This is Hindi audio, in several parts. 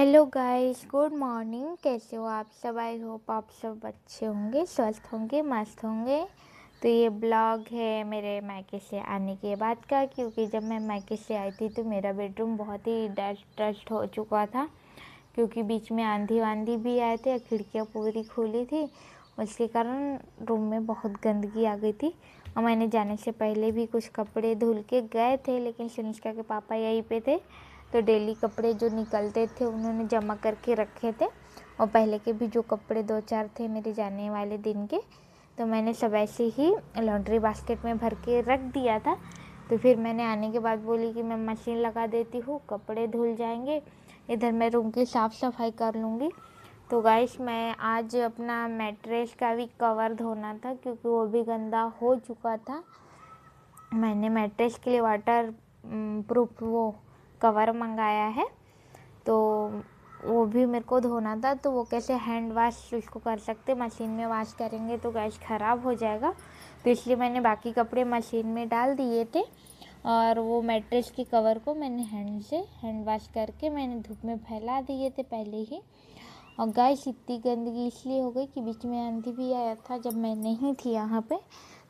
Hello guys, good morning. कैसे हो आप सब? आई होप आप सब अच्छे होंगे, स्वस्थ होंगे, मस्त होंगे। तो ये ब्लॉग है मेरे मायके से आने के बाद का, क्योंकि जब मैं मायके से आई थी तो मेरा बेडरूम बहुत ही डस्ट हो चुका था, क्योंकि बीच में आंधी वांधी भी आए थे, खिड़कियाँ पूरी खुली थी। उसके कारण रूम में बहुत गंदगी आ गई थी। और मैंने जाने से पहले भी कुछ कपड़े धुल के गए थे, लेकिन सुनिष्का के पापा यहीं पे थे, तो डेली कपड़े जो निकलते थे उन्होंने जमा करके रखे थे। और पहले के भी जो कपड़े 2-4 थे मेरे जाने वाले दिन के, तो मैंने सब ऐसे ही लॉन्ड्री बास्केट में भर के रख दिया था। तो फिर मैंने आने के बाद बोली कि मैं मशीन लगा देती हूँ, कपड़े धुल जाएंगे, इधर मैं रूम की साफ़ सफाई कर लूँगी। तो गाइस, मैं आज अपना मैट्रेस का भी कवर धोना था, क्योंकि वो भी गंदा हो चुका था। मैंने मैट्रेस के लिए वाटर प्रूफ वो कवर मंगाया है, तो वो भी मेरे को धोना था। तो वो कैसे हैंड वॉश उसको कर सकते, मशीन में वॉश करेंगे तो गैस ख़राब हो जाएगा। तो इसलिए मैंने बाकी कपड़े मशीन में डाल दिए थे, और वो मैट्रेस के कवर को मैंने हैंड वॉश करके मैंने धूप में फैला दिए थे पहले ही। और गैस इतनी गंदगी इसलिए हो गई कि बीच में आंधी भी आया था जब मैं नहीं थी यहाँ पे।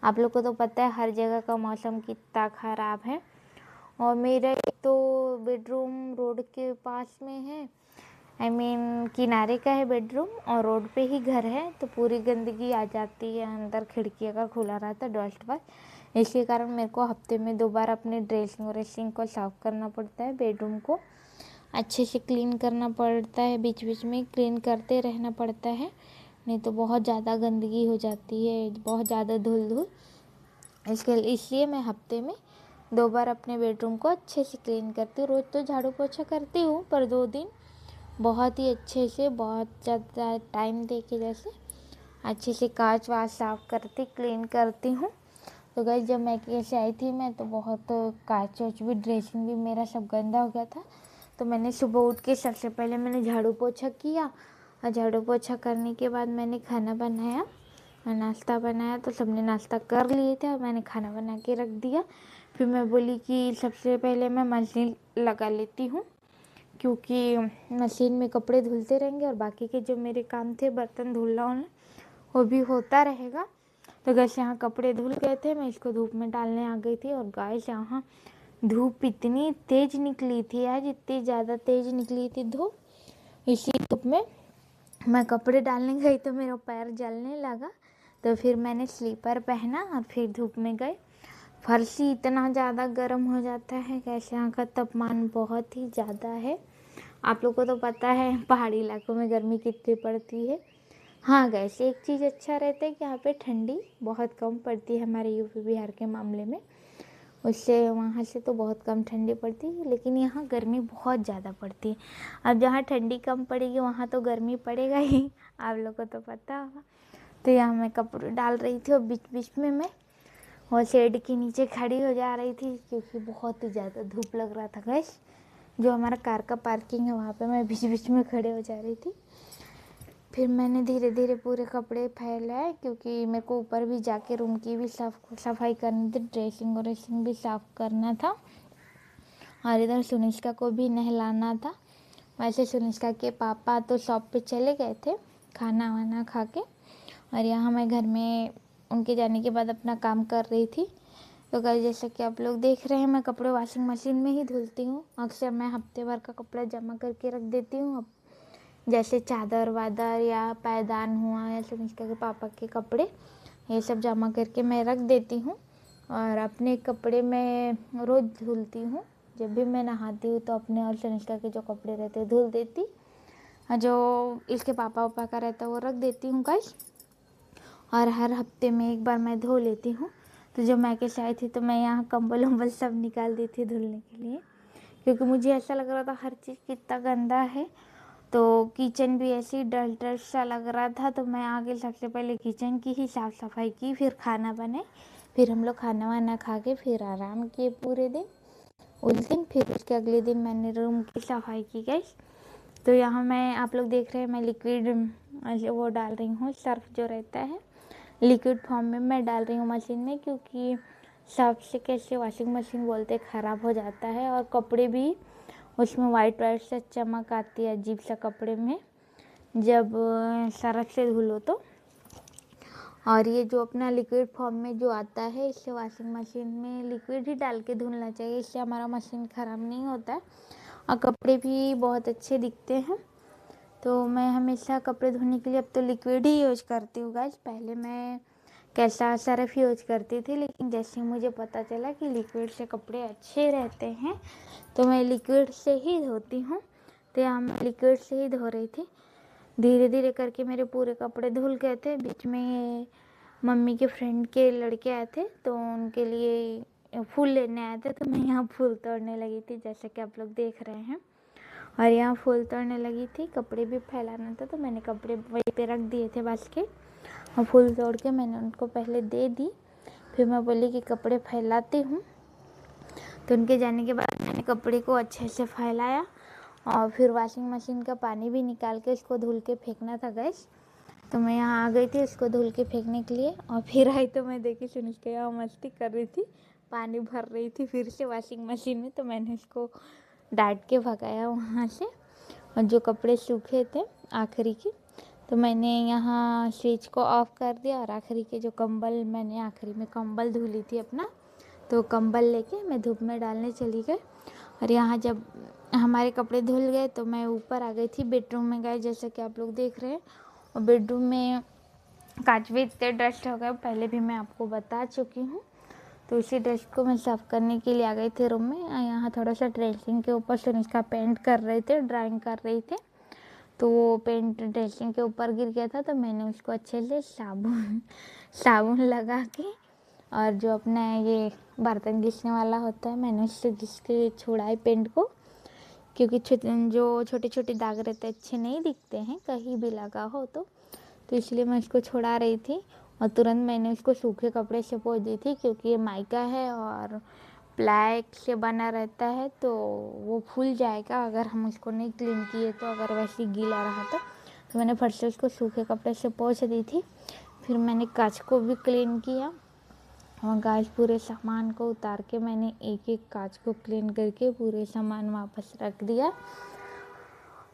आप लोग को तो पता है हर जगह का मौसम कितना ख़राब है। और मेरा एक तो बेडरूम रोड के पास में है, किनारे का है बेडरूम, और रोड पे ही घर है, तो पूरी गंदगी आ जाती है अंदर, खिड़कियों का खुला रहता है डस्ट पर। इसके कारण मेरे को हफ्ते में 2 बार अपने ड्रेसिंग को साफ़ करना पड़ता है, बेडरूम को अच्छे से क्लीन करना पड़ता है, बीच बीच में क्लीन करते रहना पड़ता है, नहीं तो बहुत ज़्यादा गंदगी हो जाती है, बहुत ज़्यादा धूल। इसलिए मैं हफ्ते में 2 बार अपने बेडरूम को अच्छे से क्लीन करती हूँ। रोज़ तो झाड़ू पोछा करती हूँ, पर 2 दिन बहुत ही अच्छे से, बहुत ज़्यादा टाइम दे के जैसे अच्छे से कांच वाच साफ़ करती क्लीन करती हूँ। तो गाइस, जब मैं कैसे आई थी मैं तो बहुत कांच वाच भी, ड्रेसिंग भी मेरा सब गंदा हो गया था। तो मैंने सुबह उठ के सबसे पहले मैंने झाड़ू पोछा किया, और झाड़ू पोछा करने के बाद मैंने खाना बनाया और नाश्ता बनाया। तो सबने नाश्ता कर लिए थे और मैंने खाना बना के रख दिया। फिर मैं बोली कि सबसे पहले मैं मशीन लगा लेती हूँ, क्योंकि मशीन में कपड़े धुलते रहेंगे और बाकी के जो मेरे काम थे बर्तन धुलना वो भी होता रहेगा। तो गैस यहाँ कपड़े धुल गए थे, मैं इसको धूप में डालने आ गई थी। और गैस यहाँ धूप इतनी तेज़ निकली थी आज, इतनी ज़्यादा तेज़ निकली थी धूप। इसी धूप में मैं कपड़े डालने गई तो मेरा पैर जलने लगा, तो फिर मैंने स्लीपर पहना और फिर धूप में गए। फर्श ही इतना ज़्यादा गर्म हो जाता है, कैसे यहाँ का तापमान बहुत ही ज़्यादा है। आप लोग को तो पता है पहाड़ी इलाकों में गर्मी कितनी पड़ती है। हाँ गैस, एक चीज़ अच्छा रहता है कि यहाँ पे ठंडी बहुत कम पड़ती है हमारे यूपी बिहार के मामले में, उससे वहाँ से तो बहुत कम ठंडी पड़ती है, लेकिन यहाँ गर्मी बहुत ज़्यादा पड़ती है। अब जहाँ ठंडी कम पड़ेगी वहाँ तो गर्मी पड़ेगा ही, आप लोग को तो पता होगा। तो यहाँ मैं कपड़े डाल रही थी और बीच बीच में मैं और शेड के नीचे खड़ी हो जा रही थी, क्योंकि बहुत ही ज़्यादा धूप लग रहा था गैस। जो हमारा कार का पार्किंग है वहाँ पे मैं बीच बीच में खड़े हो जा रही थी। फिर मैंने धीरे धीरे पूरे कपड़े फैलाए, क्योंकि मेरे को ऊपर भी जाके रूम की भी सफाई करनी थी, ड्रेसिंग भी साफ़ करना था, और इधर सुनिष्का को भी नहलाना था। वैसे सुनिष्का के पापा तो शॉप पे चले गए थे खाना वाना खा के, और यहाँ मैं घर में उनके जाने के बाद अपना काम कर रही थी। तो गाइस, जैसा कि आप लोग देख रहे हैं, मैं कपड़े वॉशिंग मशीन में ही धुलती हूँ। अक्सर मैं हफ्ते भर का कपड़ा जमा करके रख देती हूँ, जैसे चादर वादर या पायदान हुआ या सुनिष्का के पापा के कपड़े, ये सब जमा करके मैं रख देती हूँ। और अपने कपड़े मैं रोज़ धुलती हूँ, जब भी मैं नहाती हूँ तो अपने और सुनिष्का के जो कपड़े रहते हैं धुल देती, और जो इसके पापा का रहता है वो रख देती हूँ गाइस। और हर हफ्ते में एक बार मैं धो लेती हूँ। तो जब मैके से आई थी तो मैं यहाँ कंबल वम्बल सब निकाल दी थी धुलने के लिए, क्योंकि मुझे ऐसा लग रहा था हर चीज़ कितना गंदा है। तो किचन भी ऐसे ही डल सा लग रहा था, तो मैं आगे सबसे पहले किचन की ही साफ़ सफाई की, फिर खाना बनाए, फिर हम लोग खाना वाना खा के फिर आराम किए पूरे दिन उस दिन। फिर उसके अगले दिन मैंने रूम की सफाई की गैस। तो यहाँ मैं, आप लोग देख रहे हैं, मैं लिक्विड वो डाल रही हूँ, सर्फ जो रहता है लिक्विड फॉर्म में मैं डाल रही हूँ मशीन में, क्योंकि सर्फ से कैसे वॉशिंग मशीन बोलते ख़राब हो जाता है, और कपड़े भी उसमें वाइट वाइट सा चमक आती है अजीब सा कपड़े में जब सरफ से धुलो तो। और ये जो अपना लिक्विड फॉर्म में जो आता है, इससे वॉशिंग मशीन में लिक्विड ही डाल के धुलना चाहिए, इससे हमारा मशीन ख़राब नहीं होता है और कपड़े भी बहुत अच्छे दिखते हैं। तो मैं हमेशा कपड़े धोने के लिए अब तो लिक्विड ही यूज करती हूँ गाइस। पहले मैं कैसा सरफ यूज करती थी, लेकिन जैसे मुझे पता चला कि लिक्विड से कपड़े अच्छे रहते हैं तो मैं लिक्विड से ही धोती हूँ। तो यहाँ मैं लिक्विड से ही धो रही थी। धीरे धीरे करके मेरे पूरे कपड़े धुल गए थे। बीच में मम्मी के फ्रेंड के लड़के आए थे तो उनके लिए फूल लेने आए थे, तो मैं यहाँ फूल तोड़ने लगी थी जैसे कि आप लोग देख रहे हैं। और यहाँ फूल तोड़ने लगी थी, कपड़े भी फैलाना था तो मैंने कपड़े वहीं पे रख दिए थे बास्केट और फूल तोड़ के मैंने उनको पहले दे दी। फिर मैं बोली कि कपड़े फैलाती हूँ। तो उनके जाने के बाद मैंने कपड़े को अच्छे से फैलाया और फिर वॉशिंग मशीन का पानी भी निकाल के उसको धुल के फेंकना था गैस। तो मैं यहाँ आ गई थी उसको धुल के फेंकने के लिए और फिर आई तो मैं देखी सुनिश्चित यहाँ मस्ती कर रही थी, पानी भर रही थी फिर से वॉशिंग मशीन में। तो मैंने उसको डांट के भगाया वहाँ से। और जो कपड़े सूखे थे आखिरी के, तो मैंने यहाँ स्विच को ऑफ कर दिया और आखिरी के जो कंबल, मैंने आखिरी में कंबल धुली थी अपना, तो कंबल लेके मैं धूप में डालने चली गई। और यहाँ जब हमारे कपड़े धुल गए तो मैं ऊपर आ गई थी, बेडरूम में गए जैसा कि आप लोग देख रहे हैं। और बेडरूम में कांच भी इतने डस्ट हो गए, पहले भी मैं आपको बता चुकी हूँ। तो इसी डस्ट को मैं साफ़ करने के लिए आ गई थी रूम में। यहाँ थोड़ा सा ड्रेसिंग के ऊपर से इसका पेंट कर रहे थे, ड्राइंग कर रही थे, तो वो पेंट ड्रेसिंग के ऊपर गिर गया था। तो मैंने उसको अच्छे से साबुन लगा के और जो अपना ये बर्तन घिसने वाला होता है मैंने उससे घिस के छुड़ाई पेंट को, क्योंकि जो छोटे छोटे दाग रहते अच्छे नहीं दिखते हैं कहीं भी लगा हो तो इसलिए मैं इसको छुड़ा रही थी। और तुरंत मैंने उसको सूखे कपड़े से पोंछ दी थी, क्योंकि ये माइका है और ब्लैक से बना रहता है तो वो फूल जाएगा अगर हम उसको नहीं क्लीन किए तो, अगर वैसे ही गीला रहा तो मैंने फट से उसको सूखे कपड़े से पोंछ दी थी। फिर मैंने कांच को भी क्लीन किया और गाइस पूरे सामान को उतार के मैंने एक एक कांच को क्लीन करके पूरे सामान वापस रख दिया।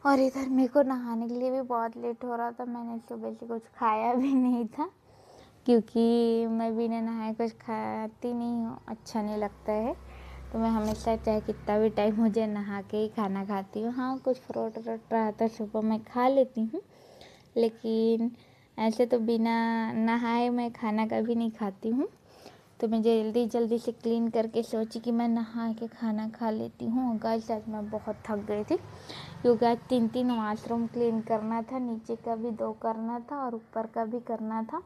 और इधर मेरे को नहाने के लिए भी बहुत लेट हो रहा था, मैंने सुबह से कुछ खाया भी नहीं था, क्योंकि मैं बिना नहाए कुछ खाती नहीं हूँ, अच्छा नहीं लगता है। तो मैं हमेशा चाहे कितना भी टाइम मुझे नहा के ही खाना खाती हूँ। हाँ, कुछ फ्रूट व्रूट रहा था सुबह मैं खा लेती हूँ, लेकिन ऐसे तो बिना नहाए मैं खाना कभी नहीं खाती हूँ। तो मैं जल्दी से क्लीन करके सोची कि मैं नहा के खाना खा लेती हूँ। और गाइस आज मैं बहुत थक गई थी, क्योंकि आज 3 वॉशरूम क्लीन करना था, नीचे का भी 2 करना था और ऊपर का भी करना था।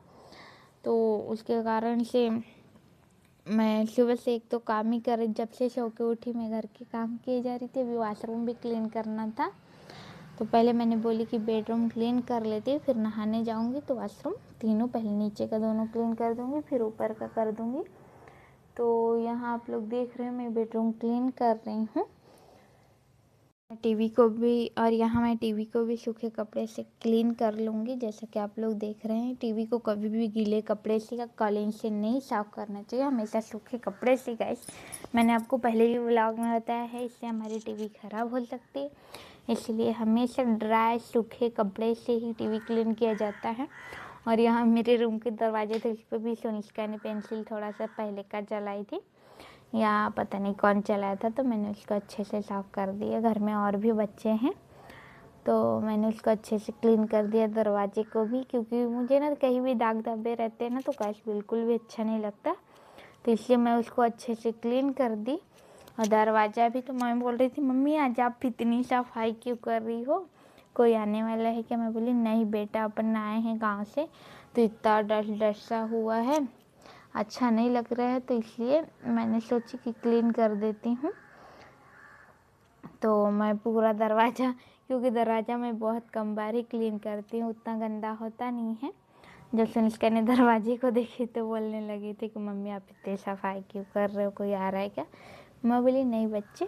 तो उसके कारण से मैं सुबह से एक तो काम ही कर, जब से सो के उठी मैं घर के काम किए जा रही थी, अभी वॉशरूम भी क्लीन करना था। तो पहले मैंने बोली कि बेडरूम क्लीन कर लेती, फिर नहाने जाऊंगी तो वॉशरूम तीनों, पहले नीचे का दोनों क्लीन कर दूंगी फिर ऊपर का कर दूंगी। तो यहाँ आप लोग देख रहे हैं मैं बेडरूम क्लीन कर रही हूँ। टीवी को भी, और यहाँ मैं टीवी को भी सूखे कपड़े से क्लीन कर लूँगी। जैसा कि आप लोग देख रहे हैं, टीवी को कभी भी गीले कपड़े से या कालीन से नहीं साफ़ करना चाहिए, हमेशा सूखे कपड़े से। गाइस मैंने आपको पहले भी व्लॉग में बताया है, इससे हमारी टीवी ख़राब हो सकती है, इसलिए हमेशा ड्राई सूखे कपड़े से ही टीवी क्लीन किया जाता है। और यहाँ मेरे रूम के दरवाजे थे, उस पर भी सोनिका ने पेंसिल थोड़ा सा पहले का जलाई थी, या पता नहीं कौन चलाया था, तो मैंने उसको अच्छे से साफ़ कर दिया। घर में और भी बच्चे हैं तो मैंने उसको अच्छे से क्लीन कर दिया दरवाजे को भी, क्योंकि मुझे ना कहीं भी दाग धब्बे रहते हैं ना तो गैस बिल्कुल भी अच्छा नहीं लगता, तो इसलिए मैं उसको अच्छे से क्लीन कर दी। और दरवाज़ा भी, तो मैं बोल रही थी मम्मी आज आप इतनी सफाई क्यों कर रही हो, कोई आने वाला है क्या? मैं बोली नहीं बेटा, अपन आए हैं गाँव से तो इतना डस्ट सा हुआ है, अच्छा नहीं लग रहा है, तो इसलिए मैंने सोची कि क्लीन कर देती हूँ। तो मैं पूरा दरवाज़ा, क्योंकि दरवाज़ा मैं बहुत कम बार ही क्लीन करती हूँ, उतना गंदा होता नहीं है। जब सुनिश्चित ने दरवाजे को देखी तो बोलने लगी थी कि मम्मी आप इतनी सफाई क्यों कर रहे हो, कोई आ रहा है क्या? मैं बोली नहीं बच्चे।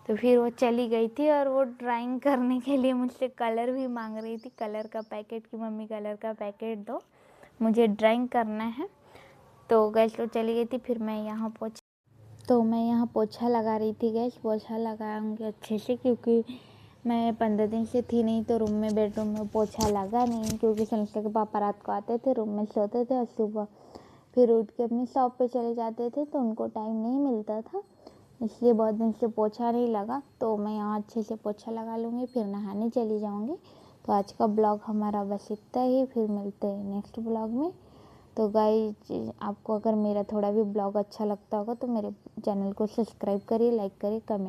तो फिर वो चली गई थी और वो ड्राइंग करने के लिए मुझसे कलर भी मांग रही थी, कलर का पैकेट, कि मम्मी कलर का पैकेट दो, मुझे ड्राइंग करना है। तो गैस तो चली गई थी, फिर मैं यहाँ पहुँची। तो मैं यहाँ पोछा लगा रही थी गैस। पोछा लगाऊंगी अच्छे से, क्योंकि मैं 15 दिन से थी नहीं तो रूम में, बेडरूम में पोछा लगा नहीं, क्योंकि संस्था के पापा रात को आते थे, रूम में सोते थे और सुबह फिर उठ के अपनी शॉप पे चले जाते थे, तो उनको टाइम नहीं मिलता था, इसलिए बहुत दिन से पोछा नहीं लगा। तो मैं यहाँ अच्छे से पोछा लगा लूँगी, फिर नहाने चली जाऊँगी। तो आज का ब्लॉग हमारा बस इतना ही, फिर मिलते हैं नेक्स्ट ब्लॉग में। तो गाइस, आपको अगर मेरा थोड़ा भी ब्लॉग अच्छा लगता होगा तो मेरे चैनल को सब्सक्राइब करिए, लाइक करिए, कमेंट